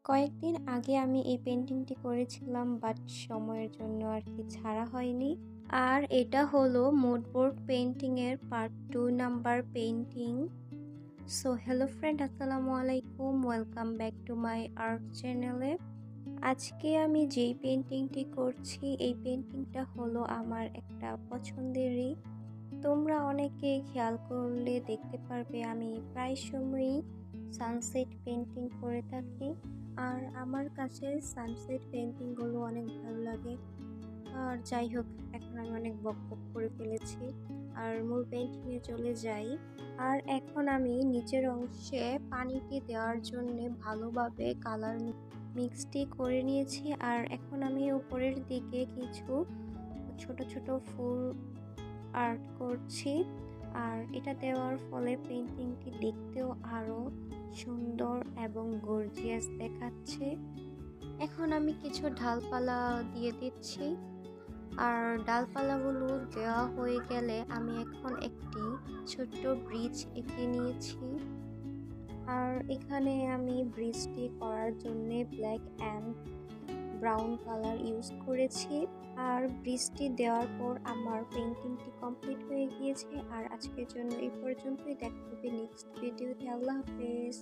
কয়েকদিন আগে আমি এই পেন্টিংটি করেছিলাম বাট সময়ের জন্য আর কি ছাড়া হয়নি। আর এটা হলো মুডবোর্ড পেইন্টিং এর part 2 number painting. So hello friend, আসসালামু আলাইকুম, welcome back to my art চ্যানেলে। আজকে আমি যেই পেইন্টিংটি করছি এই পেইন্টিংটা হলো আমার একটা পছন্দেরই। তোমরা অনেকে খেয়াল করলে দেখতে পারবে আমি প্রায় সময়ই সানসেট পেইন্টিং করে থাকি। আর আমার কাছে সানসেট পেইন্টিংগুলো অনেক ভালো লাগে। আর যাই হোক, এখন আমি অনেক বকবক করে ফেলেছি, আর মূল পেইন্টিংয়ে চলে যাই। আর এখন আমি নিচের অংশে পানিটি দেওয়ার জন্য ভালোভাবে কালার মিক্সটি করে নিয়েছি। আর এখন আমি উপরের দিকে কিছু ছোট ছোট ফুল আর্ট করছি। আর এটা দেওয়ার ফলে পেইন্টিংটি দেখতেও আরো সুন্দর এবং গর্জিয়াস দেখাচ্ছে। এখন আমি কিছু ডালপালা দিয়ে দিচ্ছি। আর ডালপালাগুলো দেওয়া হয়ে গেলে আমি এখন একটি ছোট্ট ব্রিজ এঁকে নিয়েছি। আর এখানে আমি ব্রিজটি করার জন্য black and brown colour use করেছি। আর ব্রিজটি দেওয়ার পর আমার পেইন্টিংটি কমপ্লিট হয়ে গিয়েছে। আর আজকের জন্য এই পর্যন্তই। দেখা হবে নেক্সট ভিডিওতে। আল্লাহ হাফেজ।